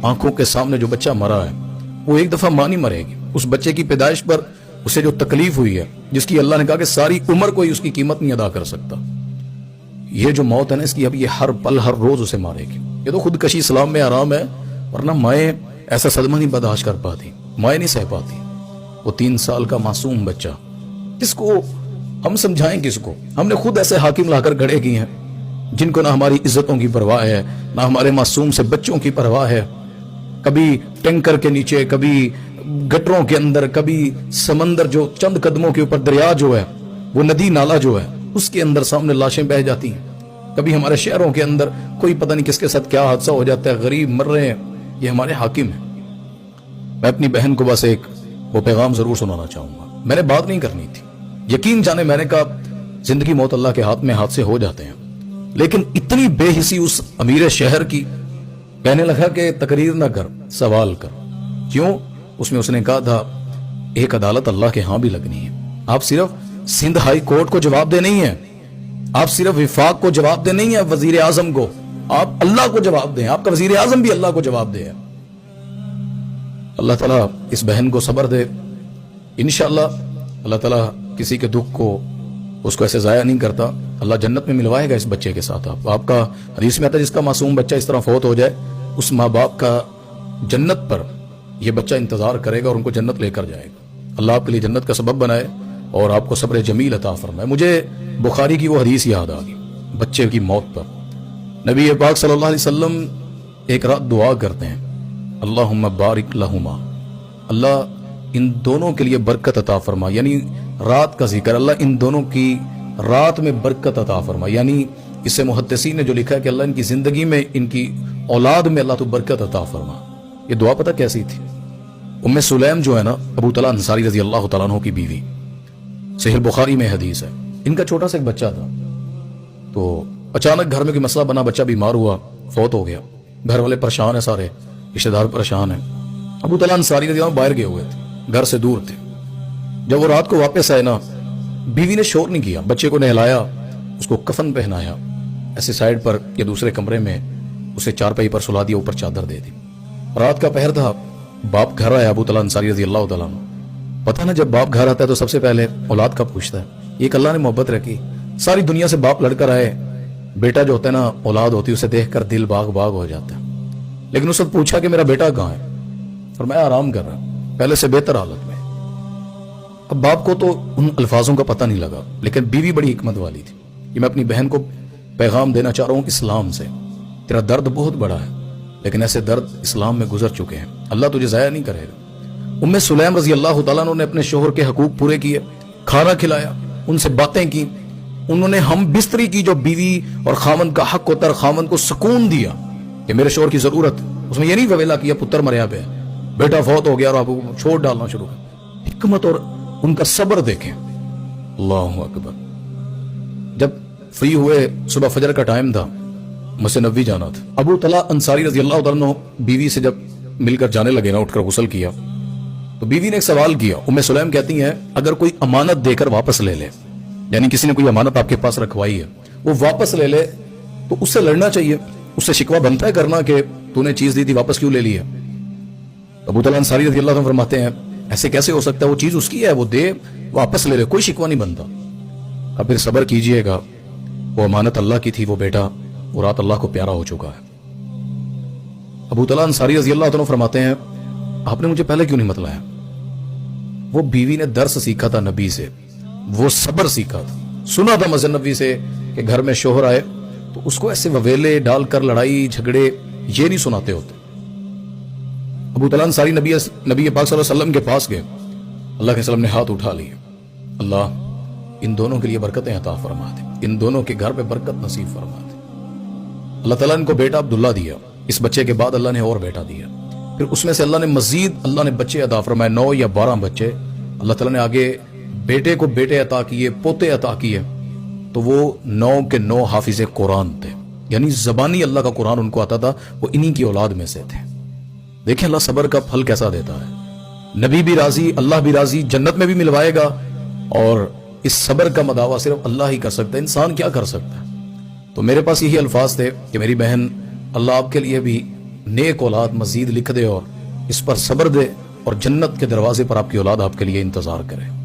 آنکھوں کے سامنے جو بچہ مرا ہے وہ ایک دفعہ ماں نہیں مرے گی. اس بچے کی پیدائش پر اسے جو تکلیف ہوئی ہے، جس کی اللہ نے کہا کہ ساری عمر کوئی اس کی قیمت نہیں ادا کر سکتا، یہ جو موت ہے نا، اس کی اب یہ ہر پل ہر روز اسے مارے گی. یہ تو خودکشی اسلام میں حرام ہے، ورنہ مائیں ایسا صدمہ نہیں برداشت کر پاتی، مائیں نہیں سہ پاتی. وہ 3 سال کا معصوم بچہ، کس کو ہم سمجھائیں؟ کس کو؟ ہم نے خود ایسے حاکم لا کر کھڑے کیے ہیں جن کو نہ ہماری عزتوں کی پرواہ ہے، نہ ہمارے معصوم سے بچوں کی پرواہ ہے. کبھی ٹینکر کے نیچے، کبھی گٹروں کے اندر، کبھی سمندر جو چند قدموں کے اوپر، دریا جو ہے، وہ ندی نالا جو ہے، اس کے اندر سامنے لاشیں بہہ جاتی ہیں. کبھی ہمارے شہروں کے اندر کوئی پتہ نہیں کس کے ساتھ کیا حادثہ ہو جاتا ہے، غریب مر رہے ہیں. یہ ہمارے حاکم ہیں. میں اپنی بہن کو بس ایک وہ پیغام ضرور سنانا چاہوں گا. میں نے بات نہیں کرنی تھی، یقین جانے میں نے کہا زندگی موت اللہ کے ہاتھ میں، ہاتھ سے ہو جاتے ہیں، لیکن اتنی بے حسی اس امیر شہر کی. کہنے لگا کہ تقریر نہ کر، سوال کر. کیوں؟ اس نے کہا تھا ایک عدالت اللہ کے ہاں بھی لگنی ہے. آپ صرف سندھ ہائی کورٹ کو جواب دے نہیں ہیں، آپ صرف وفاق کو جواب دے نہیں ہیں، وزیر اعظم کو، آپ اللہ کو جواب دیں. آپ کا وزیر اعظم بھی اللہ کو جواب دے. اللہ تعالیٰ اس بہن کو صبر دے. انشاءاللہ اللہ تعالیٰ کسی کے دکھ کو اس کو ایسے ضائع نہیں کرتا. اللہ جنت میں ملوائے گا اس بچے کے ساتھ. آپ کا حدیث میں آتا ہے جس کا معصوم بچہ اس طرح فوت ہو جائے، اس ماں باپ کا جنت پر یہ بچہ انتظار کرے گا اور ان کو جنت لے کر جائے گا. اللہ آپ کے لیے جنت کا سبب بنائے اور آپ کو صبر جمیل عطا فرمائے. مجھے بخاری کی وہ حدیث یاد آ گئی بچے کی موت پر. نبی پاک صلی اللہ علیہ وسلم ایک رات دعا کرتے ہیں، اللہم بارک لہما، اللہ ان دونوں کے لیے برکت عطا فرما. یعنی رات کا ذکر، اللہ ان دونوں کی رات میں برکت عطا فرما. یعنی اس سے محدثین نے جو لکھا ہے کہ اللہ ان کی زندگی میں، ان کی اولاد میں اللہ تو برکت عطا فرما. یہ دعا پتہ کیسی تھی؟ ام سلیم جو ہے نا، ابو طلحہ انصاری رضی اللہ تعالیٰ عنہ کی بیوی، صحیح بخاری میں حدیث ہے. ان کا چھوٹا سا ایک بچہ تھا، تو اچانک گھر میں کوئی مسئلہ بنا، بچہ بیمار ہوا، فوت ہو گیا. گھر والے پریشان ہیں، سارے رشتہ دار پریشان ہیں. ابو طلحہ انصاری رضی اللہ عنہ باہر گئے ہوئے تھے، گھر سے دور تھے. جب وہ رات کو واپس آئے نا، بیوی نے شور نہیں کیا، بچے کو نہلایا، اس کو کفن پہنایا، ایسے سائیڈ پر یا دوسرے کمرے میں اسے چارپائی پر سلا دیا، اوپر چادر دے دی. رات کا پہر تھا، باپ گھر آیا ابو طلحہ انصاری رضی اللہ تعالیٰ عنہ. پتہ نا جب باپ گھر آتا ہے تو سب سے پہلے اولاد کا پوچھتا ہے. ایک اللہ نے محبت رکھی، ساری دنیا سے باپ لڑ کر آئے، بیٹا جو ہوتا ہے نا، اولاد ہوتی ہے، اسے دیکھ کر دل باغ باغ ہو جاتا ہے. لیکن اس وقت پوچھا کہ میرا بیٹا کہاں ہے؟ فرمایا آرام کر رہا ہے، پہلے سے بہتر حالت میں. اب باپ کو تو ان الفاظوں کا پتہ نہیں لگا، لیکن بیوی بڑی حکمت والی تھی. یہ میں اپنی بہن کو پیغام دینا چاہ رہا ہوں اسلام سے. تیرا درد بہت بڑا ہے، لیکن ایسے درد اسلام میں گزر چکے ہیں، اللہ تجھے ضائع نہیں کرے گا. ام سلیم رضی اللہ تعالیٰ عنہ نے اپنے شوہر کے حقوق پورے کیے، کھانا کھلایا، ان سے باتیں کی. انہوں نے ہم بستری کی جو بیوی اور خامن کا حق ہوتا ہے، خامن کو سکون دیا کہ میرے شوہر کی ضرورت. اس میں یہ نہیں فویلا کیا پتر مریا پہ، بیٹا فوت ہو گیا اور آپ کو چھوڑ ڈالنا شروع کر. حکمت اور ان کا صبر دیکھیں. اللہ اکبر. جب فری ہوئے، صبح فجر کا ٹائم تھا، مسجد نبوی جانا تھا. ابو طلحہ انصاری رضی اللہ تعالیٰ عنہ بیوی سے جب مل کر جانے لگے نا، اٹھ کر غسل کیا، تو بیوی نے ایک سوال کیا. ام سلیم کہتی ہیں اگر کوئی امانت دے کر واپس لے لے، یعنی کسی نے کوئی امانت آپ کے پاس رکھوائی ہے، وہ واپس لے لے، تو اس سے لڑنا چاہیے، اس سے شکوہ بنتا ہے کرنا کہ تو نے چیز دی تھی واپس کیوں لے لی ہے. ابو طلحہ انصاری رضی اللہ عنہ فرماتے ہیں ایسے کیسے ہو سکتا ہے، وہ چیز اس کی ہے، وہ دے، واپس لے لے، کوئی شکوہ نہیں بنتا. اب پھر صبر کیجئے گا، وہ امانت اللہ کی تھی، وہ بیٹا وہ رات اللہ کو پیارا ہو چکا ہے. ابو طلحہ انصاری رضی اللہ عنہ فرماتے ہیں آپ نے مجھے پہلے کیوں نہیں بتلایا. وہ بیوی نے درس سیکھا تھا نبی سے، وہ صبر سیکھا تھا. سنا تھا مسجد نبوی سے کہ گھر میں شوہر آئے تو اس کو ایسے وویلے ڈال کر لڑائی جھگڑے یہ نہیں سناتے ہوتے. ابو طلحہ انصاری نبی پاک صلی اللہ علیہ وسلم کے پاس گئے. اللہ کے وسلم نے ہاتھ اٹھا لیے، اللہ ان دونوں کے لیے برکتیں عطا فرما دے، ان دونوں کے گھر پہ برکت نصیب فرما دے. اللہ تعالیٰ نے ان کو بیٹا عبداللہ دیا. اس بچے کے بعد اللہ نے اور بیٹا دیا. پھر اس میں سے اللہ نے مزید اللہ نے بچے عطا فرمائے، 9 یا 12 بچے. اللہ تعالیٰ نے آگے بیٹے کو بیٹے عطا کیے، پوتے عطا کیے. تو وہ 9 کے 9 حافظ قرآن تھے، یعنی زبانی اللہ کا قرآن ان کو آتا تھا، وہ انہی کی اولاد میں سے تھے. دیکھیں اللہ صبر کا پھل کیسا دیتا ہے. نبی بھی راضی، اللہ بھی راضی، جنت میں بھی ملوائے گا. اور اس صبر کا مداوع صرف اللہ ہی کر سکتا ہے، انسان کیا کر سکتا ہے. تو میرے پاس یہی الفاظ تھے کہ میری بہن، اللہ آپ کے لیے بھی نیک اولاد مزید لکھ دے اور اس پر صبر دے اور جنت کے دروازے پر آپ کی اولاد آپ کے لیے انتظار کرے.